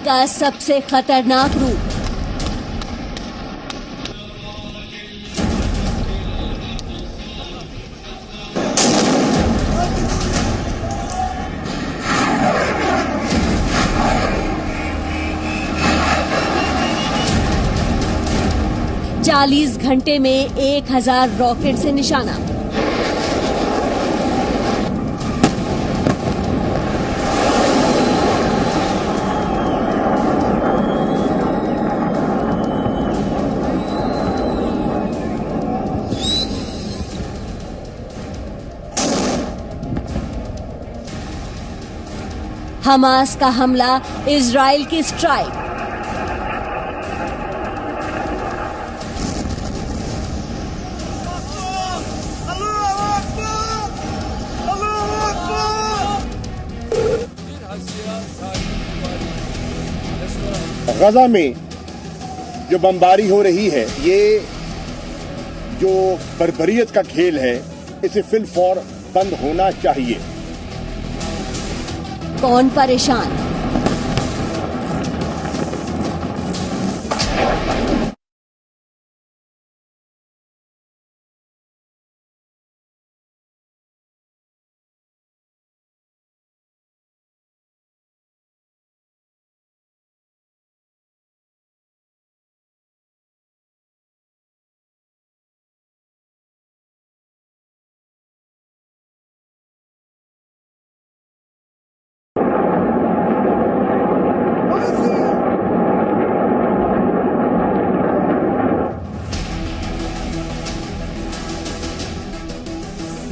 का सबसे खतरनाक रूप। चालीस घंटे में 1000 रॉकेट से निशाना। हमास का हमला, इजराइल की स्ट्राइक। गजा में जो बमबारी हो रही है, ये जो बर्बरियत का खेल है, इसे फिलफौर बंद होना चाहिए। कौन परेशान?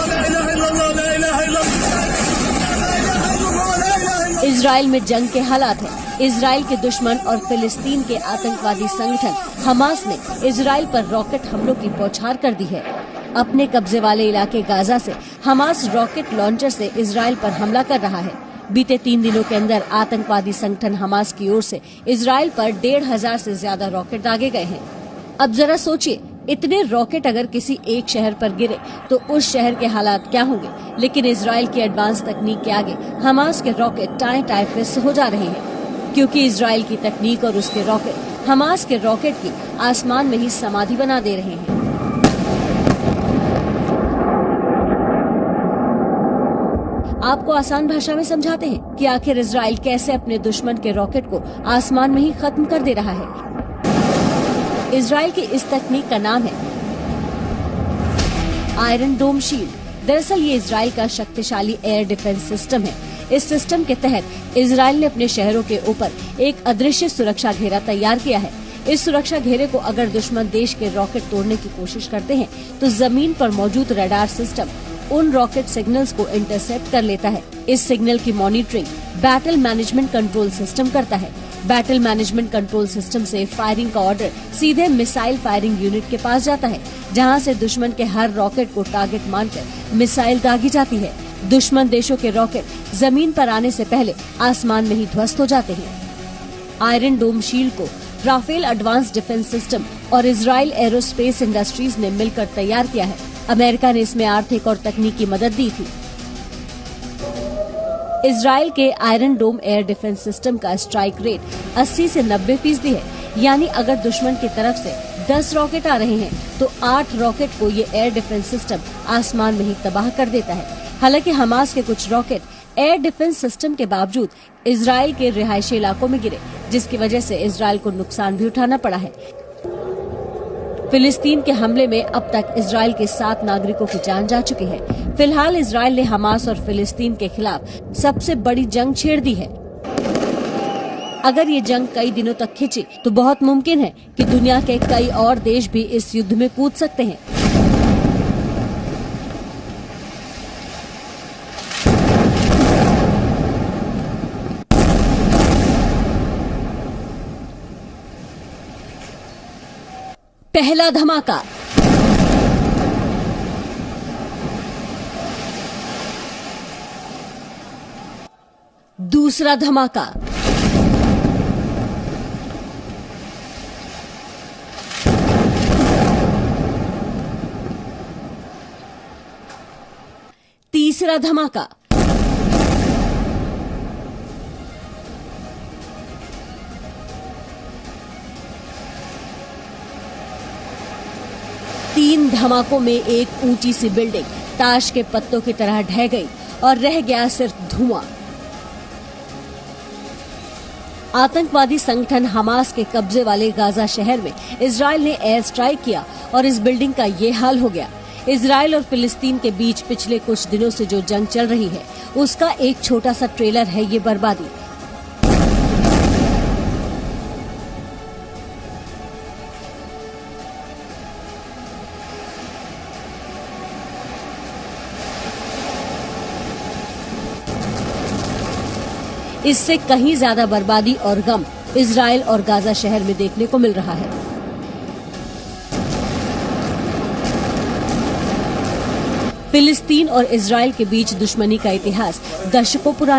ला इलाहा इल्लल्लाह, ला इलाहा इल्लल्लाह। इजराइल में जंग के हालात हैं। इजराइल के दुश्मन और फिलिस्तीन के आतंकवादी संगठन हमास ने इजराइल पर रॉकेट हमलों की बौछार कर दी है। अपने कब्जे वाले इलाके गाजा से हमास रॉकेट लॉन्चर से इजराइल पर हमला कर रहा है। बीते 3 दिनों के अंदर आतंकवादी संगठन हमास की ओर से इजराइल पर 1500 से ज्यादा रॉकेट दागे गए हैं। अब जरा सोचिए, इतने रॉकेट अगर किसी एक शहर पर गिरे तो उस शहर के हालात क्या होंगे। लेकिन इजराइल की एडवांस तकनीक के आगे हमास के रॉकेट टाए फिस हो जा रहे हैं, क्योंकि इजराइल की तकनीक और उसके रॉकेट हमास के रॉकेट की आसमान में ही समाधि बना दे रहे हैं। आपको आसान भाषा में समझाते हैं कि आखिर इजराइल कैसे अपने दुश्मन के रॉकेट को आसमान में ही खत्म कर दे रहा है। इजराइल की इस तकनीक का नाम है आयरन डोम शील्ड। दरअसल ये इजराइल का शक्तिशाली एयर डिफेंस सिस्टम है। इस सिस्टम के तहत इजराइल ने अपने शहरों के ऊपर एक अदृश्य सुरक्षा घेरा तैयार किया है। इस सुरक्षा घेरे को अगर दुश्मन देश के रॉकेट तोड़ने की कोशिश करते हैं तो जमीन पर मौजूद रडार सिस्टम उन रॉकेट सिग्नल्स को इंटरसेप्ट कर लेता है। इस सिग्नल की monitoring battle management control system करता है। बैटल मैनेजमेंट कंट्रोल सिस्टम से फायरिंग का ऑर्डर सीधे मिसाइल फायरिंग यूनिट के पास जाता है, जहां से दुश्मन के हर रॉकेट को टारगेट मानकर मिसाइल दागी जाती है। दुश्मन देशों के रॉकेट जमीन पर आने से पहले आसमान में ही ध्वस्त हो जाते हैं। आयरन डोम शील्ड को राफेल एडवांस डिफेंस सिस्टम और इजराइल एरोस्पेस इंडस्ट्रीज ने मिलकर तैयार किया है। अमेरिका ने इसमें आर्थिक और तकनीकी मदद दी थी। इजराइल के आयरन डोम एयर डिफेंस सिस्टम का स्ट्राइक रेट 80 से 90% है, यानी अगर दुश्मन की तरफ से 10 रॉकेट आ रहे हैं तो 8 रॉकेट को ये एयर डिफेंस सिस्टम आसमान में ही तबाह कर देता है। हालांकि हमास के कुछ रॉकेट एयर डिफेंस सिस्टम के बावजूद इजराइल के रिहायशी इलाकों में गिरे, जिसकी वजह से इजराइल को नुकसान भी उठाना पड़ा है। फिलिस्तीन के हमले में अब तक इजराइल के 7 नागरिकों की जान जा चुकी है। फिलहाल इजराइल ने हमास और फिलिस्तीन के खिलाफ सबसे बड़ी जंग छेड़ दी है। अगर ये जंग कई दिनों तक खिंची तो बहुत मुमकिन है कि दुनिया के कई और देश भी इस युद्ध में कूद सकते हैं। पहला धमाका। दूसरा धमाका। तीसरा धमाका। 3 धमाकों में एक ऊंची सी बिल्डिंग ताश के पत्तों की तरह ढह गई और रह गया सिर्फ धुआं। आतंकवादी संगठन हमास के कब्जे वाले गाजा शहर में इजराइल ने एयर स्ट्राइक किया और इस बिल्डिंग का ये हाल हो गया। इजराइल और फिलिस्तीन के बीच पिछले कुछ दिनों से जो जंग चल रही है, उसका एक छोटा सा ट्रेलर है ये बर्बादी। इससे कहीं ज्यादा बर्बादी और गम इजराइल और गाजा शहर में देखने को मिल रहा है। फिलिस्तीन और इजराइल के बीच दुश्मनी का इतिहास दशकों पुराना